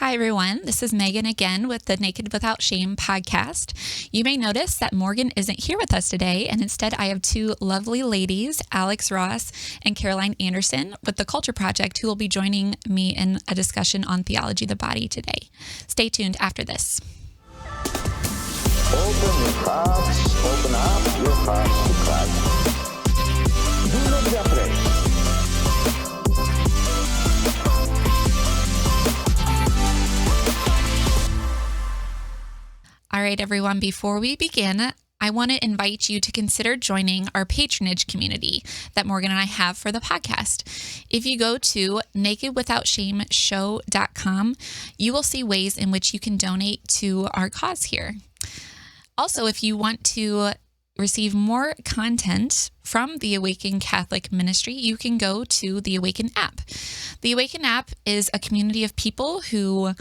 Hi, everyone. This is Megan again with the Naked Without Shame podcast. You may notice that Morgan isn't here with us today, and instead I have two lovely ladies, Alex Ross and Caroline Anderson, with the Culture Project, who will be joining me in a discussion on theology of the body today. Stay tuned after this. Open your hearts, open up your hearts to Christ. Do not be afraid. All right, everyone, before we begin, I want to invite you to consider joining our patronage community that Morgan and I have for the podcast. If you go to nakedwithoutshameshow.com, you will see ways in which you can donate to our cause here. Also, if you want to receive more content from the Awaken Catholic Ministry, you can go to the Awaken app. The Awaken app is a community of people who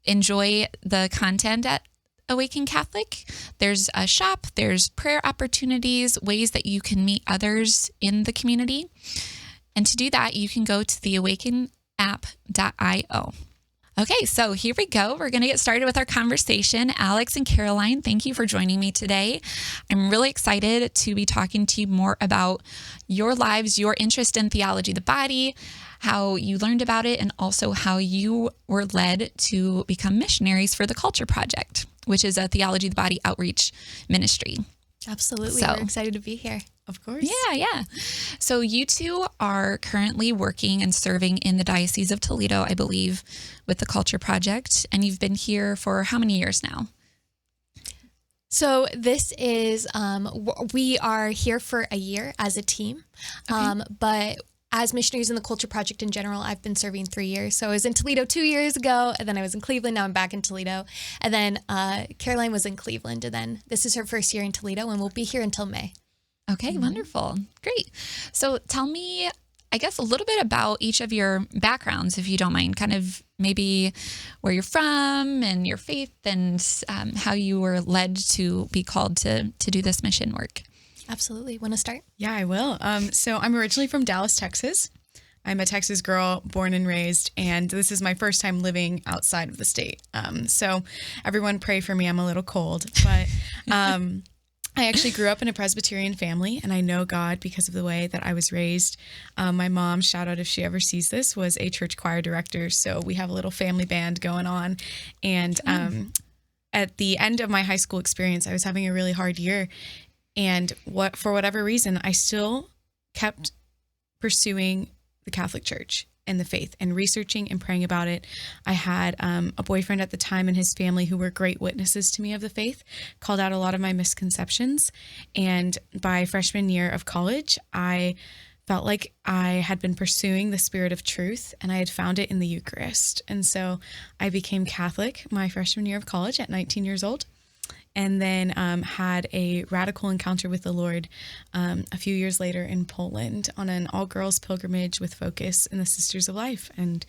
enjoy the content at Awaken Catholic. There's a shop, there's prayer opportunities, ways that you can meet others in the community. And to do that, you can go to the awakenapp.io. Okay, so here we go. We're going to get started with our conversation. Alex and Caroline, thank you for joining me today. I'm really excited to be talking to you more about your lives, your interest in theology of the body, how you learned about it, and also how you were led to become missionaries for the Culture Project, which is a theology of the body outreach ministry. Absolutely. We're excited to be here. Of course. Yeah. So you two are currently working and serving in the Diocese of Toledo, I believe, with the Culture Project. And you've been here for how many years now? So this is, we are here for a year as a team, but as missionaries in the Culture Project in general, I've been serving 3 years. So I was in Toledo 2 years ago, and then I was in Cleveland. Now I'm back in Toledo. And then Caroline was in Cleveland, and then this is her first year in Toledo, and we'll be here until May. Okay, Wonderful. Great. So tell me, I guess, a little bit about each of your backgrounds, if you don't mind, kind of maybe where you're from and your faith and how you were led to be called to do this mission work. Absolutely. Want to start? Yeah, I will. So I'm originally from Dallas, Texas. I'm a Texas girl, born and raised, and this is my first time living outside of the state. So everyone pray for me. I'm a little cold, but I actually grew up in a Presbyterian family, and I know God because of the way that I was raised. My mom, shout out if she ever sees this, was a church choir director, so we have a little family band going on. And at the end of my high school experience, I was having a really hard year. And for whatever reason, I still kept pursuing the Catholic Church and the faith and researching and praying about it. I had a boyfriend at the time and his family who were great witnesses to me of the faith, called out a lot of my misconceptions. And by freshman year of college, I felt like I had been pursuing the spirit of truth and I had found it in the Eucharist. And so I became Catholic my freshman year of college at 19 years old. And then had a radical encounter with the Lord a few years later in Poland on an all-girls pilgrimage with focus in the Sisters of Life. And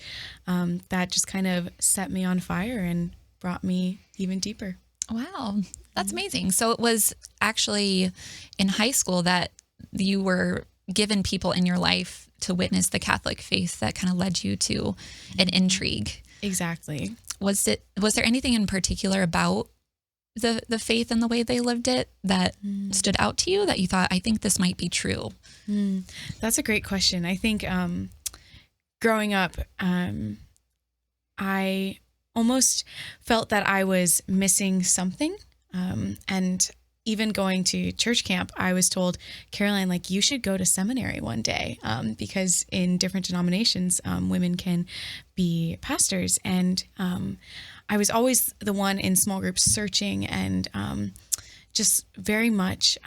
that just kind of set me on fire and brought me even deeper. Wow, that's amazing. So it was actually in high school that you were given people in your life to witness the Catholic faith that kind of led you to an intrigue. Exactly. Was there anything in particular about the faith and the way they lived it that stood out to you that you thought, I think this might be true? That's a great question. I think growing up, I almost felt that I was missing something. And even going to church camp, I was told, Caroline, like, you should go to seminary one day because in different denominations, women can be pastors. And I was always the one in small groups searching and just very much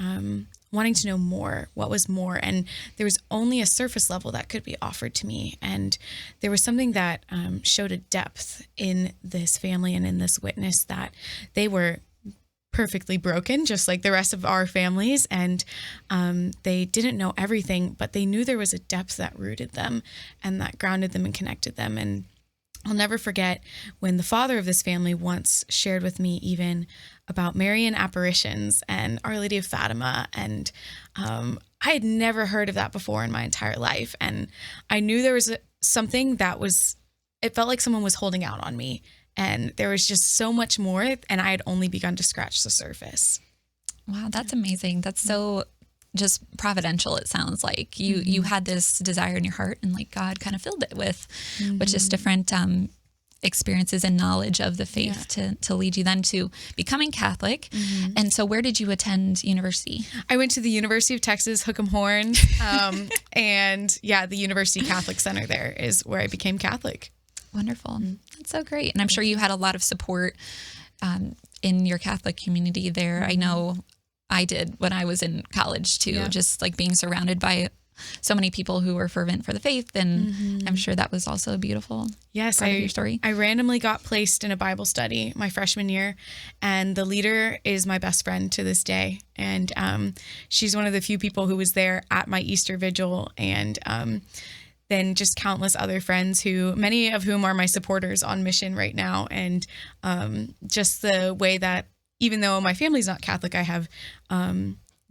wanting to know more, what was more. And there was only a surface level that could be offered to me. And there was something that showed a depth in this family and in this witness that they were perfectly broken, just like the rest of our families. And they didn't know everything, but they knew there was a depth that rooted them and that grounded them and connected them. And I'll never forget when the father of this family once shared with me even about Marian apparitions and Our Lady of Fatima. And I had never heard of that before in my entire life. And I knew there was something that was it felt like someone was holding out on me. And there was just so much more, and I had only begun to scratch the surface. Wow, that's amazing. That's so just providential, it sounds like. You had this desire in your heart, and like God kind of filled it with just different experiences and knowledge of the faith to lead you then to becoming Catholic. And so where did you attend university? I went to the University of Texas, Hook'em Horns, and the University Catholic Center there is where I became Catholic. Wonderful. That's so great. And I'm sure you had a lot of support in your Catholic community there. I know I did when I was in college too, just like being surrounded by so many people who were fervent for the faith. And I'm sure that was also a beautiful part of your story. I randomly got placed in a Bible study my freshman year, and the leader is my best friend to this day. And she's one of the few people who was there at my Easter vigil, and then just countless other friends many of whom are my supporters on mission right now. And just the way that, even though my family's not Catholic, I have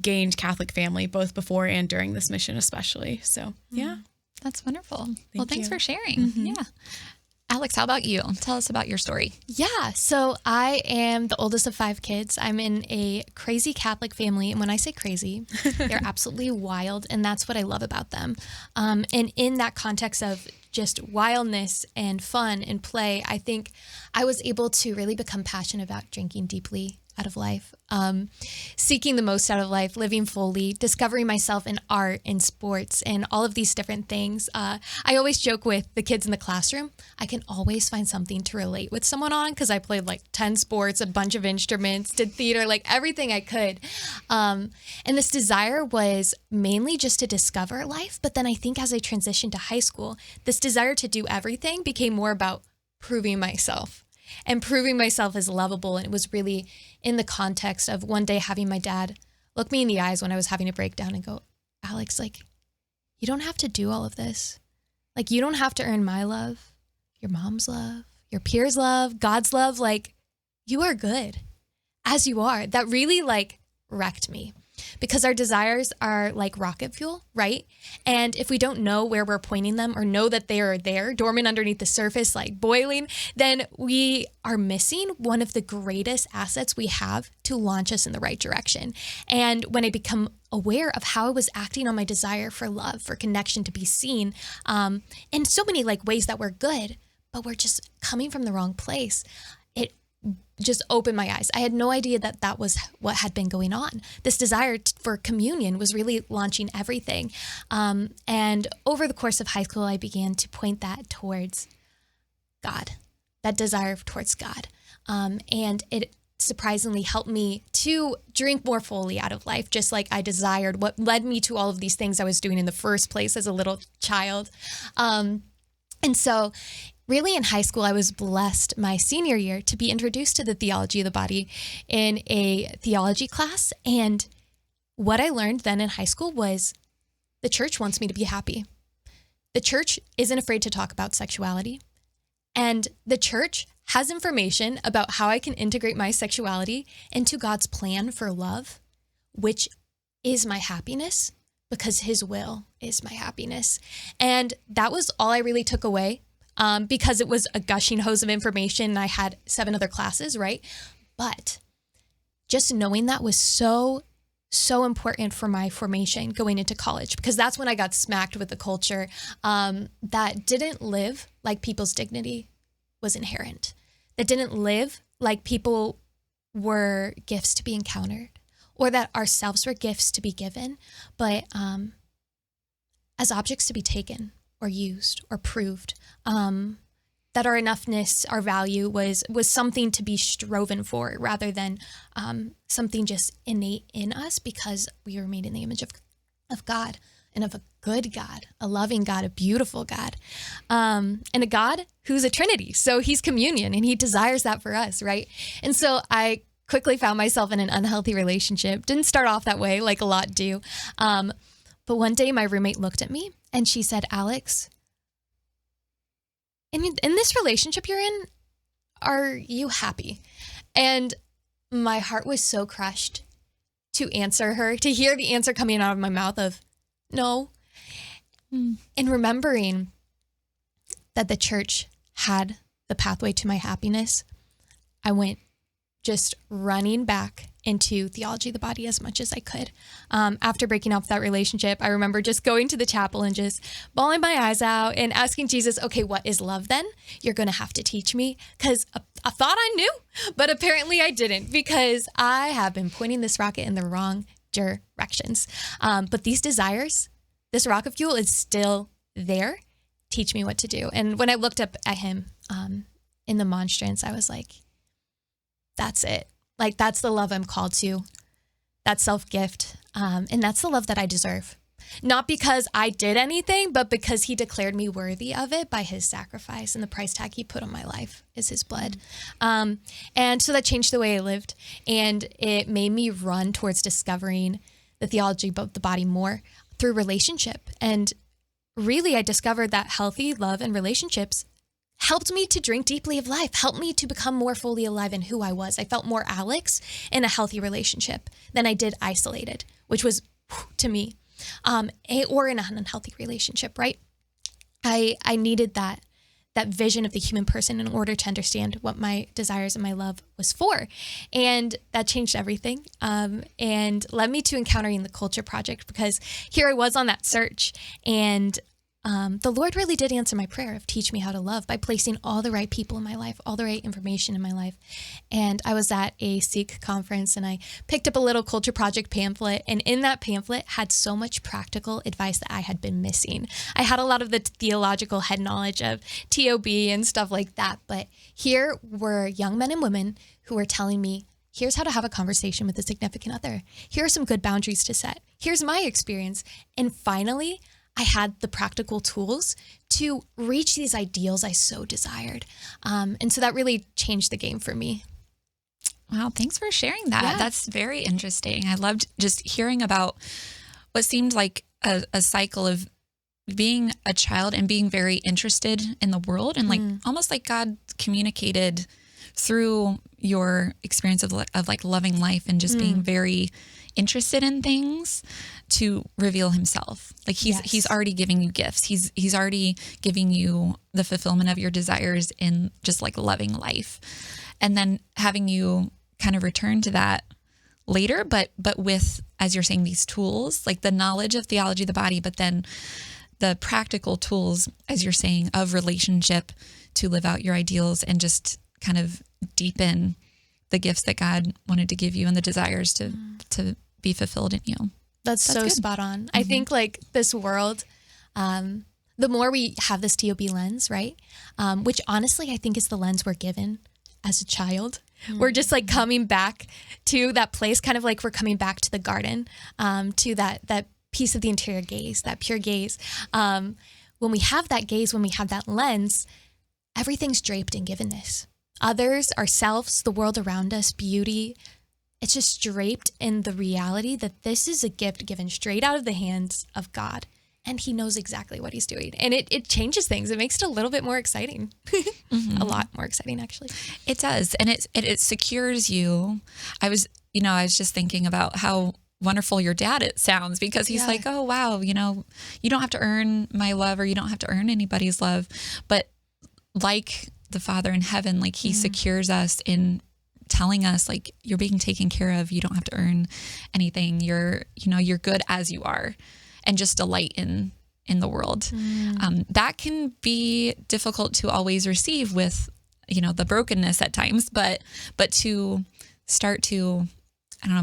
gained Catholic family both before and during this mission especially. So, yeah. That's wonderful. Thanks for sharing. Yeah. Alex, how about you? Tell us about your story. Yeah, so I am the oldest of 5 kids. I'm in a crazy Catholic family. And when I say crazy, they're absolutely wild. And that's what I love about them. And in that context of just wildness and fun and play, I think I was able to really become passionate about drinking deeply out of life, seeking the most out of life, living fully, discovering myself in art and sports and all of these different things. I always joke with the kids in the classroom, I can always find something to relate with someone on because I played like 10 sports, a bunch of instruments, did theater, like everything I could. And this desire was mainly just to discover life. But then I think as I transitioned to high school, this desire to do everything became more about proving myself. And proving myself as lovable. And it was really in the context of one day having my dad look me in the eyes when I was having a breakdown and go, Alex, like, you don't have to do all of this. Like, you don't have to earn my love, your mom's love, your peers' love, God's love. Like, you are good as you are. That really like wrecked me. Because our desires are like rocket fuel, right? And if we don't know where we're pointing them or know that they are there, dormant underneath the surface, like boiling, then we are missing one of the greatest assets we have to launch us in the right direction. And when I become aware of how I was acting on my desire for love, for connection, to be seen, in so many like ways that we're good, but we're just coming from the wrong place, it just opened my eyes. I had no idea that that was what had been going on. This desire for communion was really launching everything. And over the course of high school, I began to point that towards God, that desire towards God. And it surprisingly helped me to drink more fully out of life, just like I desired, what led me to all of these things I was doing in the first place as a little child. And so really in high school, I was blessed my senior year to be introduced to the theology of the body in a theology class. And what I learned then in high school was the church wants me to be happy. The church isn't afraid to talk about sexuality. And the church has information about how I can integrate my sexuality into God's plan for love, which is my happiness, because his will is my happiness. And that was all I really took away. Because it was a gushing hose of information and I had 7 other classes, right? But just knowing that was so important for my formation going into college, because that's when I got smacked with a culture that didn't live like people's dignity was inherent, that didn't live like people were gifts to be encountered or that ourselves were gifts to be given, but as objects to be taken or used or proved, that our enoughness, our value was something to be striven for rather than something just innate in us because we were made in the image of God and of a good God, a loving God, a beautiful God, and a God who's a Trinity. So he's communion and he desires that for us, right? And so I quickly found myself in an unhealthy relationship. Didn't start off that way like a lot do. But one day my roommate looked at me and she said, Alex, in this relationship you're in, are you happy? And my heart was so crushed to answer her, to hear the answer coming out of my mouth of no. And remembering that the church had the pathway to my happiness, I went just running back into theology of the body as much as I could. After breaking off that relationship, I remember just going to the chapel and just bawling my eyes out and asking Jesus, okay, what is love then? You're going to have to teach me, because I thought I knew, but apparently I didn't, because I have been pointing this rocket in the wrong directions. But these desires, this rocket fuel is still there. Teach me what to do. And when I looked up at him in the monstrance, I was like, that's it. Like, that's the love I'm called to. That's self-gift. And that's the love that I deserve. Not because I did anything, but because he declared me worthy of it by his sacrifice, and the price tag he put on my life is his blood. And so that changed the way I lived. And it made me run towards discovering the theology of the body more through relationship. And really, I discovered that healthy love and relationships helped me to drink deeply of life, helped me to become more fully alive in who I was. I felt more Alex in a healthy relationship than I did isolated, which was, to me, or in an unhealthy relationship, right? I needed that vision of the human person in order to understand what my desires and my love was for. And that changed everything, and led me to encountering the Culture Project, because here I was on that search, and the Lord really did answer my prayer of teach me how to love by placing all the right people in my life, all the right information in my life. And I was at a Seek conference, and I picked up a little Culture Project pamphlet, and in that pamphlet had so much practical advice that I had been missing. I had a lot of the theological head knowledge of TOB and stuff like that, but here were young men and women who were telling me, here's how to have a conversation with a significant other. Here are some good boundaries to set. Here's my experience. And finally, I had the practical tools to reach these ideals I so desired. And so that really changed the game for me. Wow, thanks for sharing that. Yeah. That's very interesting. I loved just hearing about what seemed like a cycle of being a child and being very interested in the world, and like almost like God communicated through your experience of like loving life and just being very interested in things to reveal himself. Like he's already giving you gifts. He's already giving you the fulfillment of your desires in just like loving life. And then having you kind of return to that later, but with, as you're saying, these tools, like the knowledge of theology of the body, but then the practical tools, as you're saying, of relationship to live out your ideals and just kind of deepen the gifts that God wanted to give you and the desires to be fulfilled in you. That's so good. spot on. I think like this world, the more we have this TOB lens, right? Which honestly, I think is the lens we're given as a child. We're just like coming back to that place, kind of like we're coming back to the garden, to that piece of the interior gaze, that pure gaze. When we have that gaze, when we have that lens, everything's draped in givenness. Others, ourselves, the world around us, beauty, it's just draped in the reality that this is a gift given straight out of the hands of God. And he knows exactly what he's doing. And it changes things. It makes it a little bit more exciting. A lot more exciting, actually. It does. And it secures you. I was just thinking about how wonderful your dad it sounds, because he's like, oh, wow, you don't have to earn my love, or you don't have to earn anybody's love. But like the Father in heaven, like he secures us in telling us, like, you're being taken care of. You don't have to earn anything. You're good as you are, and just delight in the world. That can be difficult to always receive with, the brokenness at times, but to start to,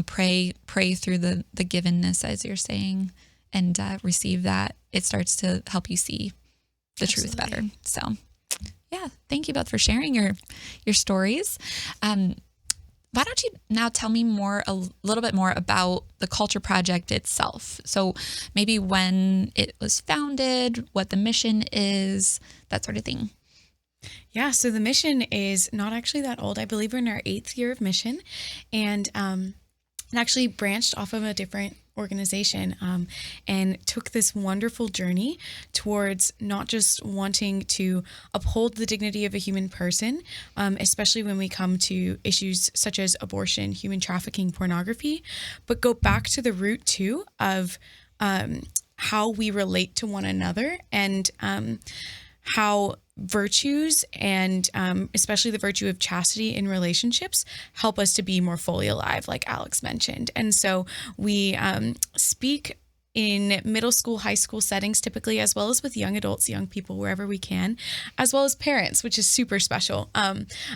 pray through the givenness, as you're saying, and receive that, it starts to help you see the truth better. So yeah, thank you both for sharing your stories. Why don't you now tell me a little bit more about the Culture Project itself? So maybe when it was founded, what the mission is, that sort of thing. Yeah, so the mission is not actually that old. I believe we're in our 8th year of mission, and it actually branched off of a different organization, and took this wonderful journey towards not just wanting to uphold the dignity of a human person, especially when we come to issues such as abortion, human trafficking, pornography, but go back to the root too of how we relate to one another, and how virtues and especially the virtue of chastity in relationships help us to be more fully alive, like Alex mentioned. And so we speak in middle school, high school settings typically, as well as with young adults, young people, wherever we can, as well as parents, which is super special,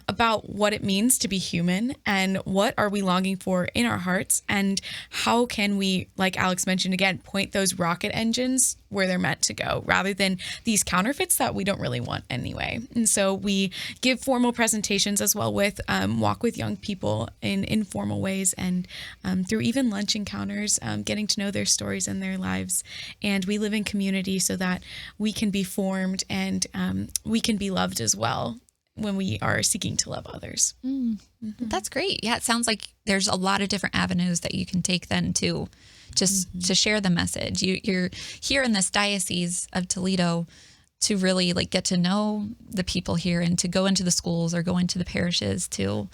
about what it means to be human and what are we longing for in our hearts and how can we, like Alex mentioned again, point those rocket engines where they're meant to go rather than these counterfeits that we don't really want anyway. And so we give formal presentations as well with walk with young people in informal ways and through even lunch encounters, getting to know their stories and their lives. And we live in community so that we can be formed and we can be loved as well when we are seeking to love others. That's great. Yeah, it sounds like there's a lot of different avenues that you can take then to just to share the message. You're here in this diocese of Toledo to really like get to know the people here and to go into the schools or go into the parishes to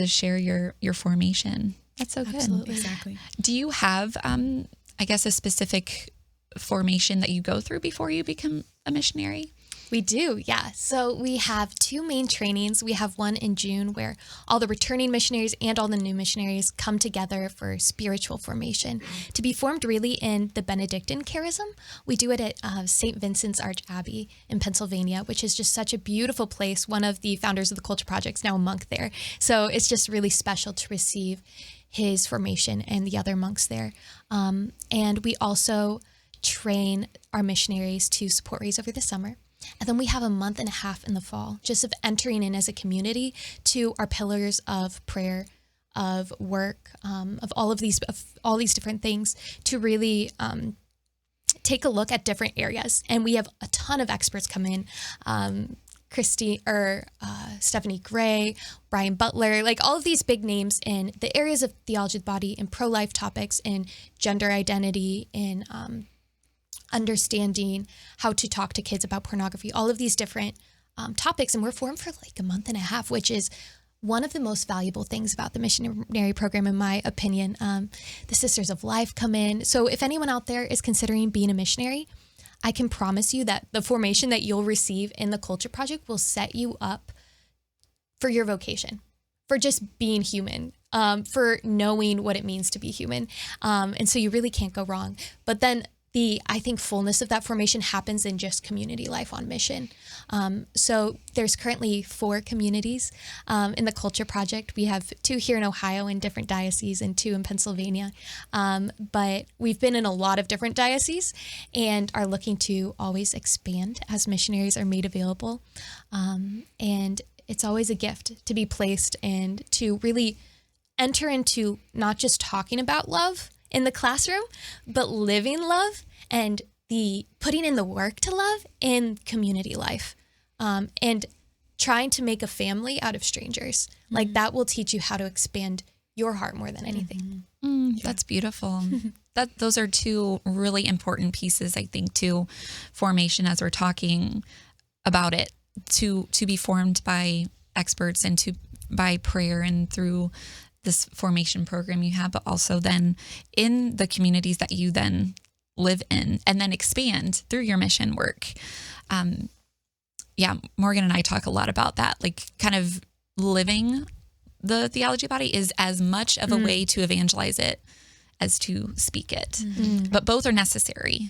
share your formation. That's so good. Absolutely. Exactly. Do you have, I guess, a specific formation that you go through before you become a missionary? We do, yeah. So we have 2 main trainings. We have one in June where all the returning missionaries and all the new missionaries come together for spiritual formation to be formed really in the Benedictine charism. We do it at St. Vincent's Arch Abbey in Pennsylvania, which is just such a beautiful place. One of the founders of the Culture Project is now a monk there. So it's just really special to receive his formation and the other monks there. And we also train our missionaries to support raise over the summer. And then we have a month and a half in the fall, just of entering in as a community to our pillars of prayer, of work, of all these different things to really take a look at different areas. And we have a ton of experts come in, Stephanie Gray, Brian Butler, like all of these big names in the areas of theology of the body and pro-life topics in gender identity, in understanding how to talk to kids about pornography, all of these different topics. And we're formed for like a month and a half, which is one of the most valuable things about the missionary program, in my opinion. The Sisters of Life come in. So if anyone out there is considering being a missionary, I can promise you that the formation that you'll receive in the Culture Project will set you up for your vocation, for just being human, for knowing what it means to be human. And so you really can't go wrong. But then I think fullness of that formation happens in just community life on mission. So there's currently 4 communities in the Culture Project. We have 2 here in Ohio in different dioceses and 2 in Pennsylvania. But we've been in a lot of different dioceses and are looking to always expand as missionaries are made available. And it's always a gift to be placed and to really enter into not just talking about love in the classroom, but living love and the putting in the work to love in community life, and trying to make a family out of strangers. Like that will teach you how to expand your heart more than anything. That's beautiful. Those are 2 really important pieces, I think, to formation as we're talking about it, to be formed by experts and by prayer and through this formation program you have, but also then in the communities that you then live in and then expand through your mission work. Morgan and I talk a lot about that, like kind of living the theology body is as much of a way to evangelize it as to speak it. But both are necessary,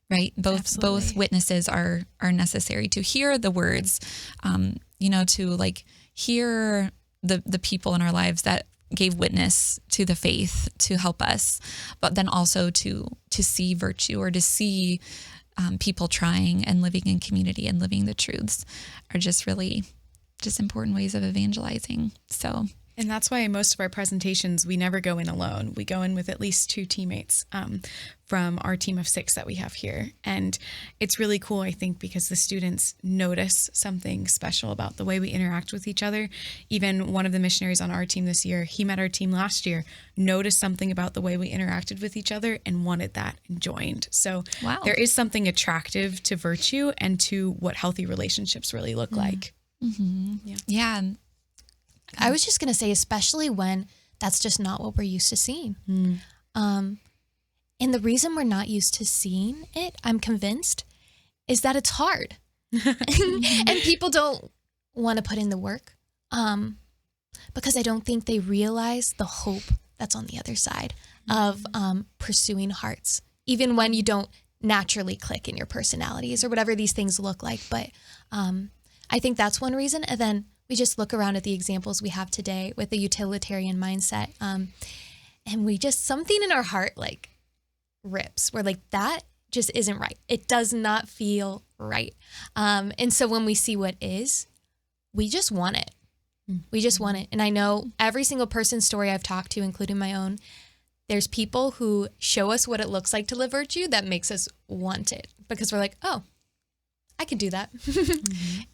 right? Both witnesses are necessary to hear the words, to like hear the people in our lives that gave witness to the faith to help us, but then also to see virtue or to see people trying and living in community and living the truths are just really just important ways of evangelizing. So. And that's why in most of our presentations, we never go in alone. We go in with at least 2 teammates from our team of 6 that we have here. And it's really cool, I think, because the students notice something special about the way we interact with each other. Even one of the missionaries on our team this year, he met our team last year, noticed something about the way we interacted with each other and wanted that and joined. So There is something attractive to virtue and to what healthy relationships really look like. Yeah. I was just going to say, especially when that's just not what we're used to seeing. And the reason we're not used to seeing it, I'm convinced, is that it's hard. And people don't want to put in the work because I don't think they realize the hope that's on the other side of pursuing hearts, even when you don't naturally click in your personalities or whatever these things look like. But I think that's one reason. And then we just look around at the examples we have today with the utilitarian mindset. And we just, something in our heart like rips. We're like, that just isn't right. It does not feel right. And so when we see what is, we just want it. We just want it. And I know every single person's story I've talked to, including my own, there's people who show us what it looks like to live virtue that makes us want it because we're like, oh, I can do that.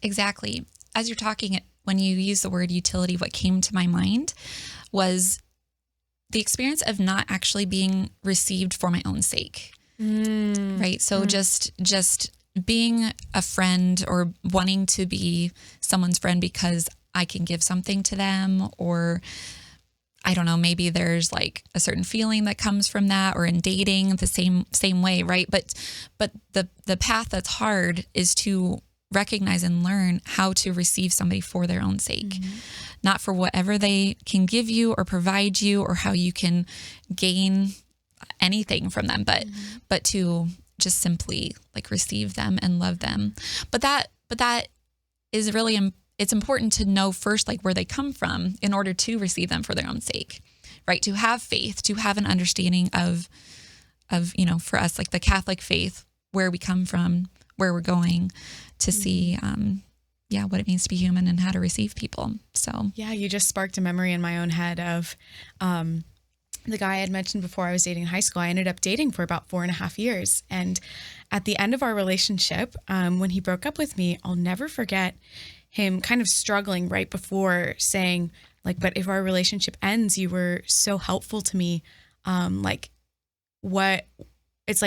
Exactly. As you're talking, when you use the word utility, what came to my mind was the experience of not actually being received for my own sake. Right. So just being a friend or wanting to be someone's friend because I can give something to them, or I don't know, maybe there's like a certain feeling that comes from that, or in dating the same way. Right. But the path that's hard is to recognize and learn how to receive somebody for their own sake, not for whatever they can give you or provide you or how you can gain anything from them, but to just simply like receive them and love them. But that is really, it's important to know first, like where they come from in order to receive them for their own sake, right? To have faith, to have an understanding of, you know, for us, like the Catholic faith, where we come from, where we're going, to see, what it means to be human and how to receive people. So yeah, you just sparked a memory in my own head of the guy I had mentioned before I was dating in high school. I ended up dating for about 4.5 years. And at the end of our relationship, when he broke up with me, I'll never forget him kind of struggling right before saying, like, but if our relationship ends, you were so helpful to me.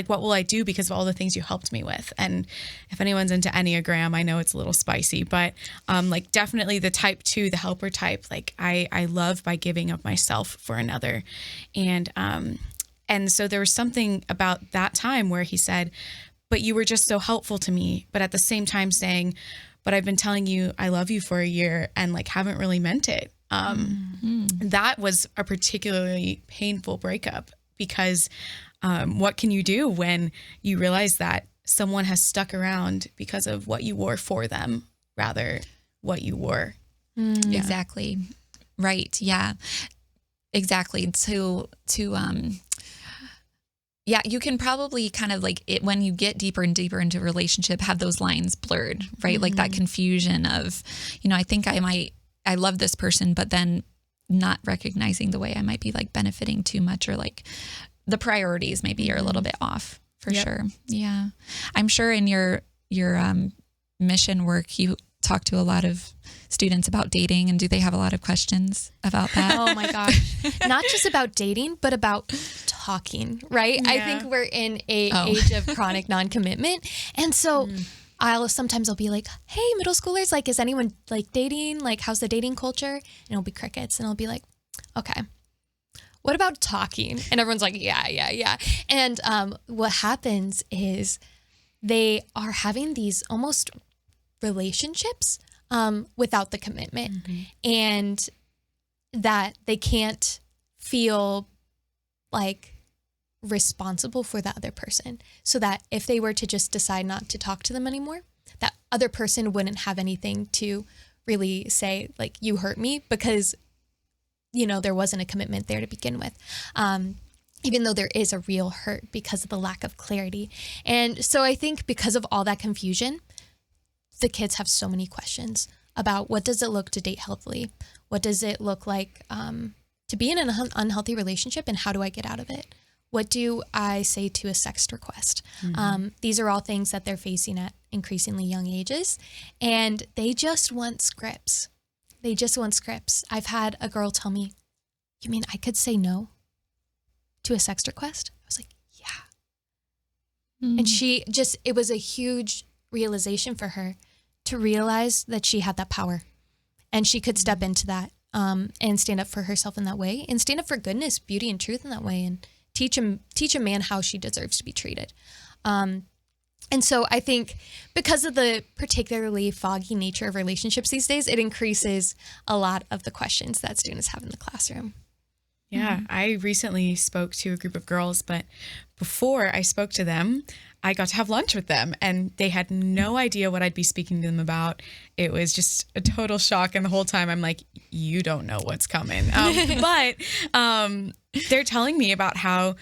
What will I do because of all the things you helped me with? And if anyone's into Enneagram, I know it's a little spicy, but like definitely the type 2, the helper type, like I love by giving of myself for another. And so there was something about that time where he said, but you were just so helpful to me. But at the same time saying, but I've been telling you I love you for a year and like haven't really meant it. That was a particularly painful breakup because what can you do when you realize that someone has stuck around because of what you wore for them, rather what you wore? Exactly. Right. Yeah, exactly. You can probably kind of like it when you get deeper and deeper into a relationship, have those lines blurred, right? Like that confusion of, you know, I think I love this person, but then not recognizing the way I might be like benefiting too much, or like the priorities maybe are a little bit off for sure. Yeah. I'm sure in your mission work, you talk to a lot of students about dating, and do they have a lot of questions about that? Oh my gosh. Not just about dating, but about talking, right? Yeah. I think we're in a age of chronic non-commitment. And so I'll be like, hey, middle schoolers, like, is anyone like dating? Like, how's the dating culture? And it'll be crickets. And I'll be like, okay, what about talking? And everyone's like, yeah. And what happens is they are having these almost relationships without the commitment, and that they can't feel like responsible for that other person, so that if they were to just decide not to talk to them anymore, that other person wouldn't have anything to really say, like, you hurt me, because, you know, there wasn't a commitment there to begin with. Even though there is a real hurt because of the lack of clarity. And so I think because of all that confusion, the kids have so many questions about what does it look to date healthily? What does it look like to be in an unhealthy relationship, and how do I get out of it? What do I say to a sex request? These are all things that they're facing at increasingly young ages, and they just want scripts. I've had a girl tell me, you mean I could say no to a sex request? I was like, yeah. And it was a huge realization for her to realize that she had that power, and she could step into that and stand up for herself in that way, and stand up for goodness, beauty, and truth in that way, and teach a man how she deserves to be treated. And so I think because of the particularly foggy nature of relationships these days, it increases a lot of the questions that students have in the classroom. Yeah, I recently spoke to a group of girls, but before I spoke to them, I got to have lunch with them, and they had no idea what I'd be speaking to them about. It was just a total shock, and the whole time I'm like, you don't know what's coming. But they're telling me about how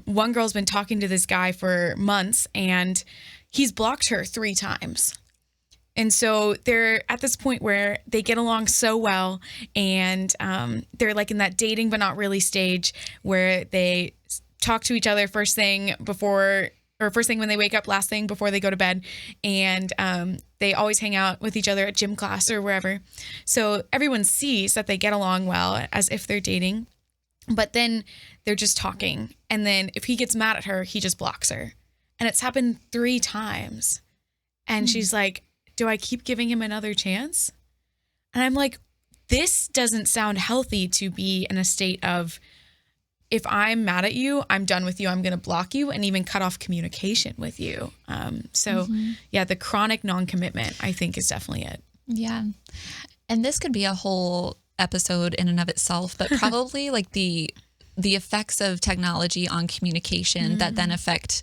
one girl's been talking to this guy for months, and he's blocked her 3 times. And so they're at this point where they get along so well, and they're like in that dating but not really stage where they talk to each other first thing when they wake up, last thing before they go to bed. And they always hang out with each other at gym class or wherever. So everyone sees that they get along well as if they're dating, but then they're just talking. And then if he gets mad at her, he just blocks her. And it's happened 3 times. And she's like, do I keep giving him another chance? And I'm like, this doesn't sound healthy to be in a state of, if I'm mad at you, I'm done with you, I'm going to block you and even cut off communication with you. Yeah, the chronic non-commitment, I think, is definitely it. Yeah. And this could be a whole episode in and of itself, but probably like the effects of technology on communication that then affect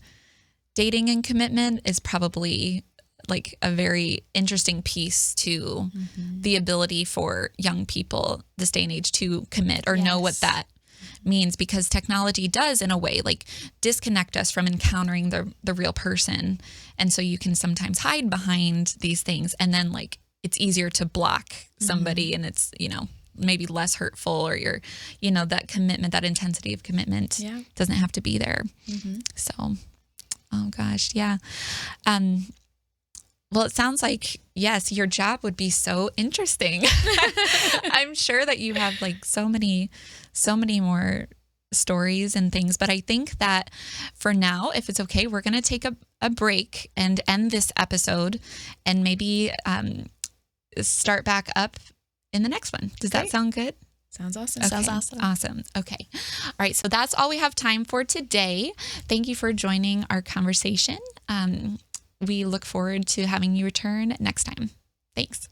dating and commitment is probably like a very interesting piece to the ability for young people this day and age to commit or know what that means, because technology does in a way like disconnect us from encountering the real person. And so you can sometimes hide behind these things, and then like it's easier to block somebody and it's, you know, maybe less hurtful, or you're, you know, that commitment, that intensity of commitment doesn't have to be there. So, oh gosh. Yeah. Well, it sounds like, yes, your job would be so interesting. I'm sure that you have like so many more stories and things. But I think that for now, if it's okay, we're going to take a break and end this episode and maybe start back up in the next one. Does that sound good? Sounds awesome. Okay. Sounds awesome. Awesome. Okay. All right. So that's all we have time for today. Thank you for joining our conversation. We look forward to having you return next time. Thanks.